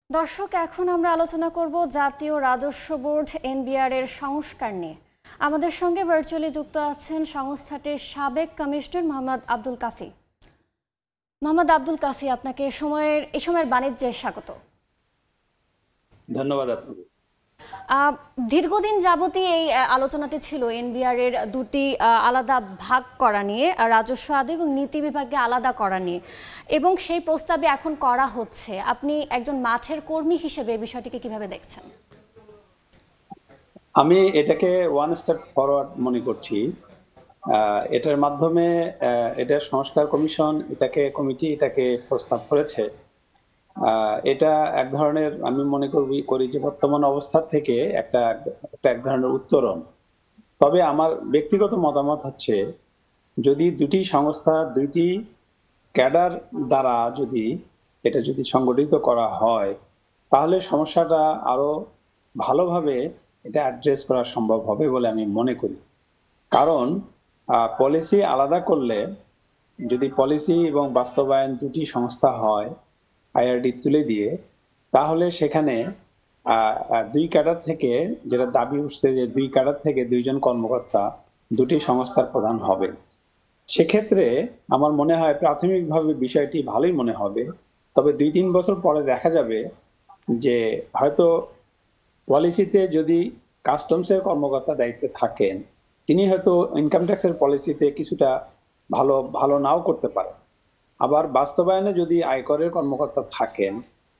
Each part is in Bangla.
দর্শক, এখন আমরা আলোচনা করব জাতীয় রাজস্ব বোর্ড এনবিআর এর সংস্কার নিয়ে। আমাদের সঙ্গে ভার্চুয়ালি যুক্ত আছেন সংস্থাটির সাবেক কমিশনার মোহাম্মদ আব্দুল কাফি। মোহাম্মদ আব্দুল কাফি, আপনাকে এই সময়ের বাণিজ্যে স্বাগত। ধন্যবাদ আপনাকে। দীর্ঘদিন যাবতই এই আলোচনাটি ছিল এনবিআর এর দুটি আলাদা ভাগ করা নিয়ে, রাজস্ব আদি এবং নীতি বিভাগকে আলাদা করা নিয়ে, এবং সেই প্রস্তাবে এখন করা হচ্ছে। আপনি একজন মাঠের কর্মী হিসেবে এই বিষয়টিকে কিভাবে দেখছেন? আমি এটাকে ওয়ান স্টেপ ফরওয়ার্ড মনে করছি। এটার মাধ্যমে এটা সংস্কার কমিশন এটাকে প্রস্তাব করেছে। এটা এক ধরনের, আমি মনে করি যে বর্তমান অবস্থা থেকে এক ধরনের উত্তরণ। তবে আমার ব্যক্তিগত মতামত হচ্ছে, যদি দুটি সংস্থা দুইটি ক্যাডার দ্বারা এটা যদি সংগঠিত করা হয়, তাহলে সমস্যাটা আরো ভালোভাবে এটা অ্যাড্রেস করা সম্ভব হবে বলে আমি মনে করি। কারণ পলিসি আলাদা করলে, যদি পলিসি এবং বাস্তবায়ন দুটি সংস্থা হয় আইআরডি তুলে দিয়ে, তাহলে সেখানে দুই ক্যাডার থেকে, যেটা দাবি উঠছে যে দুই ক্যাডার থেকে দুইজন কর্মকর্তা দুটি সংস্থার প্রধান হবে। সেক্ষেত্রে আমার মনে হয় প্রাথমিকভাবে বিষয়টি ভালোই মনে হবে। তবে 2-3 বছর পরে দেখা যাবে যে হয়তো পলিসিতে যদি কাস্টমসের কর্মকর্তা দায়িত্বে থাকেন, তিনি হয়তো ইনকাম ট্যাক্সের পলিসিতে কিছুটা ভালো নাও করতে পারেন। আবার বাস্তবায়নে যদি আয়করের কর্মকর্তা থাকেন,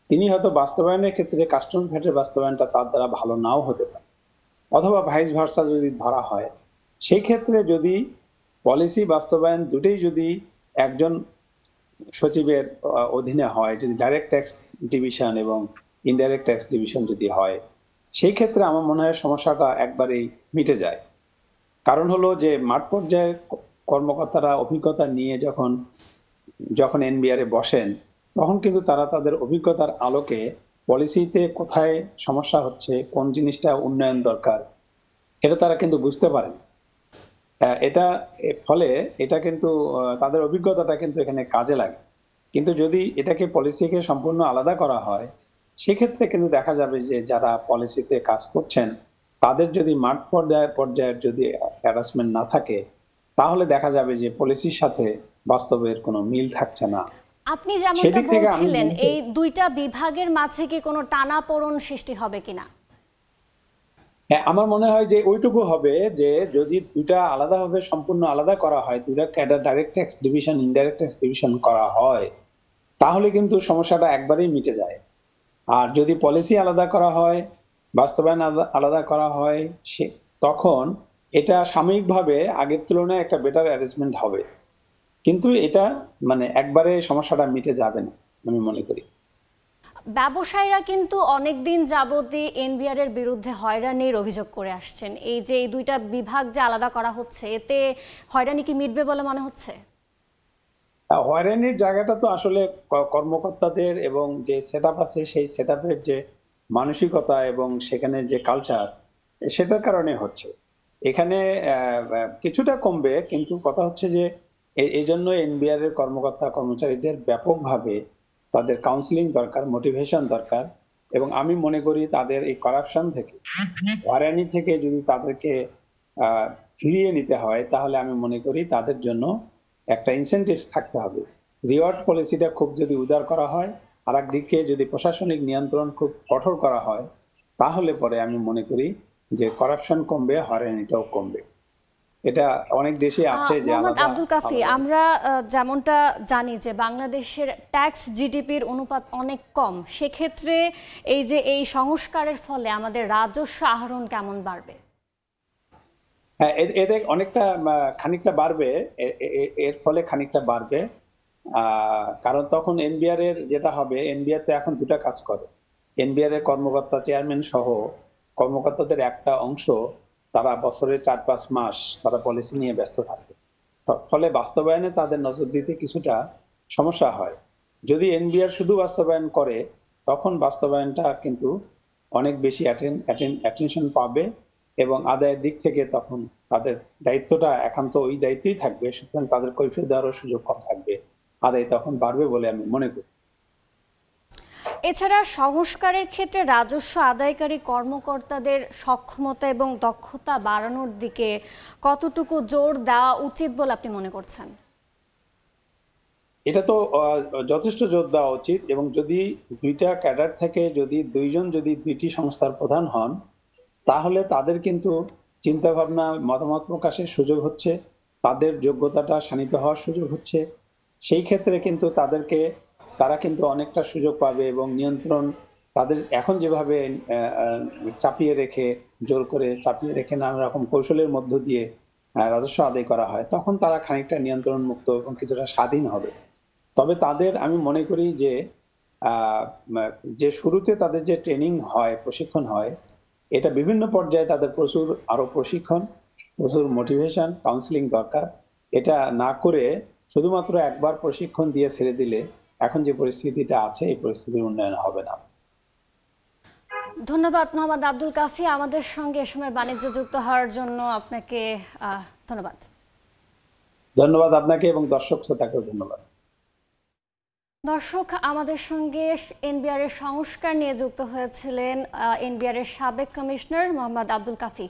তিনি হয়তো বাস্তবায়নের ক্ষেত্রে কাস্টমস ভ্যাটের বাস্তবায়নটা তার দ্বারা ভালো নাও হতে পারে। অথবা ভাইস ভার্সা যদি ধরা হয়, সেই ক্ষেত্রে যদি পলিসি বাস্তবায়ন দুটোই যদি একজন সচিবের অধীনে হয়, যদি ডাইরেক্ট ট্যাক্স ডিভিশন এবং ইনডাইরেক্ট ট্যাক্স ডিভিশন যদি হয়, সেই ক্ষেত্রে আমার মনে হয় সমস্যাটা একবারেই মিটে যায়। কারণ হলো যে মাঠ পর্যায়ের কর্মকর্তারা অভিজ্ঞতা নিয়ে যখন এনবিআর এ বসেন, তখন কিন্তু তারা তাদের অভিজ্ঞতার আলোকে পলিসিতে কোথায় সমস্যা হচ্ছে, কোন জিনিসটা উন্নয়ন দরকার, এটা তারা কিন্তু বুঝতে পারেন। ফলে এটা কিন্তু তাদের অভিজ্ঞতাটা কিন্তু এখানে কাজে লাগে। কিন্তু যদি এটাকে পলিসিকে সম্পূর্ণ আলাদা করা হয়, সেক্ষেত্রে কিন্তু দেখা যাবে যে যারা পলিসিতে কাজ করছেন, তাদের যদি মাঠ পর্যায়ের যদি হ্যারাসমেন্ট না থাকে, তাহলে দেখা যাবে যে পলিসির সাথে বাস্তবের কোনো মিল থাকছে না। আপনি যেমনটা বলছিলেন, এই দুইটা বিভাগের মাঝে কি কোনো টানাপোড়েন সৃষ্টি হবে কিনা? হ্যাঁ, আমার মনে হয় যে ওইটুকু হবে যে যদি দুইটা আলাদাভাবে সম্পূর্ণ আলাদা করা হয়, দুইটা cadre direct tax division, indirect tax division করা হয়, তাহলে কিন্তু সমস্যাটা একবারেই মিটে যায়। আর যদি পলিসি আলাদা করা হয়, বাস্তবায়ন আলাদা করা হয়, তখন এটা সাময়িকভাবে আগের তুলনায় একটা বেটার অ্যারেঞ্জমেন্ট হবে। কিন্তু এটা একবারে সমস্যাটা মিটে যাবে না, আমি মনে করি। ব্যবসায়ীরা কিন্তু অনেকদিন যাবতই এনবিআর এর বিরুদ্ধে হয়রানির অভিযোগ করে আসছেন। এই যে এই দুইটা বিভাগ যে আলাদা করা হচ্ছে, এতে হয়রানি কি মিটবে বলে মনে হচ্ছে? হয়রানির জায়গাটা তো আসলে কর্মকর্তাদের এবং যে সেটআপ আছে, সেই সেটআপের যে মানসিকতা এবং সেখানে যে কালচার, সেটার কারণে হচ্ছে। এখানে কিছুটা কমবে, কিন্তু কথা হচ্ছে যে এই জন্য এনবিআর এর কর্মকর্তা কর্মচারীদের ব্যাপকভাবে তাদের কাউন্সিলিং দরকার, মোটিভেশন দরকার। এবং আমি মনে করি তাদের এই কারাপশন থেকে, হয়রানি থেকে যদি তাদেরকে ফিরিয়ে নিতে হয়, তাহলে আমি মনে করি তাদের জন্য একটা ইনসেন্টিভ থাকতে হবে। রিওয়ার্ড পলিসিটা খুব যদি উদার করা হয়, আর একদিকে যদি প্রশাসনিক নিয়ন্ত্রণ খুব কঠোর করা হয়, তাহলে পরে আমি মনে করি যে করাপশন কমবে, হয়রানিটাও কমবে। এটা অনেক দেশে আছে যে মোহাম্মদ আব্দুল কাফি, আমরা যেমনটা জানি যে বাংলাদেশের ট্যাক্স জিডিপির অনুপাত অনেক কম। সেক্ষেত্রে এই যে এই সংস্কারের ফলে আমাদের রাজস্ব আহরণ কেমন বাড়বে? হ্যাঁ, এতে অনেকটা খানিকটা বাড়বে। এর ফলে খানিকটা বাড়বে। কারণ তখন এনবিআর এর যেটা হবে, এনবিআর তো এখন দুটা কাজ করে। এনবিআর এর কর্মকর্তা, চেয়ারম্যান সহ কর্মকর্তাদের একটা অংশ, তারা বছরের 4-5 মাস তারা পলিসি নিয়ে ব্যস্ত থাকে। ফলে বাস্তবায়নে তাদের নজর দিতে কিছুটা সমস্যা হয়। যদি এনবিআর শুধু বাস্তবায়ন করে, তখন বাস্তবায়নটা কিন্তু অনেক বেশি অ্যাটেনশন পাবে এবং আদায়ের দিক থেকে তখন তাদের দায়িত্বটা একান্ত ওই দায়িত্বই থাকবে। সুতরাং তাদের কৈফিয়ত দেওয়ারও সুযোগ কম থাকবে, আদায় তখন বাড়বে বলে আমি মনে করি। এছাড়া সংস্কারের ক্ষেত্রে রাজস্ব আদায়কারী কর্মকর্তাদের সক্ষমতা এবং দক্ষতা বাড়ানোর দিকে কতটুকু জোর দেওয়া উচিত বলে আপনি মনে করছেন? এটা তো যথেষ্ট জোর দেওয়া উচিত, এবং যদি দুইটা ক্যাডার থেকে যদি দুইজন যদি দুইটি সংস্থার প্রধান হন, তাহলে তাদের কিন্তু চিন্তা ভাবনা মতামত প্রকাশের সুযোগ হচ্ছে, তাদের যোগ্যতাটা শানিত হওয়ার সুযোগ হচ্ছে। সেই ক্ষেত্রে কিন্তু তারা কিন্তু অনেকটা সুযোগ পাবে, এবং নিয়ন্ত্রণ তাদের এখন যেভাবে চাপিয়ে রেখে, জোর করে চাপিয়ে রেখে নানা রকম কৌশলের মধ্য দিয়ে রাজস্ব আদায় করা হয়, তখন তারা খানিকটা নিয়ন্ত্রণ মুক্ত এবং কিছুটা স্বাধীন হবে। তবে আমি মনে করি যে যে শুরুতে তাদের যে ট্রেনিং হয়, প্রশিক্ষণ হয়, এটা বিভিন্ন পর্যায়ে তাদের প্রচুর আরো প্রশিক্ষণ, প্রচুর মোটিভেশন, কাউন্সিলিং দরকার। এটা না করে শুধুমাত্র একবার প্রশিক্ষণ দিয়ে ছেড়ে দিলে এখন যে পরিস্থিতিটা আছে, এই পরিস্থিতির উন্নয়ন হবে না। ধন্যবাদ মোহাম্মদ আব্দুল কাফি, আমাদের সঙ্গে এ সময় বাণিজ্য যুক্ত হওয়ার জন্য আপনাকে ধন্যবাদ। ধন্যবাদ আপনাকে এবং দর্শক শ্রোতাকেও ধন্যবাদ। দর্শক, আমাদের সঙ্গে এনবিআর এর সংস্কার নিয়ে যুক্ত হয়েছিলেন এনবিআর এর সাবেক কমিশনার মোহাম্মদ আব্দুল কাফি।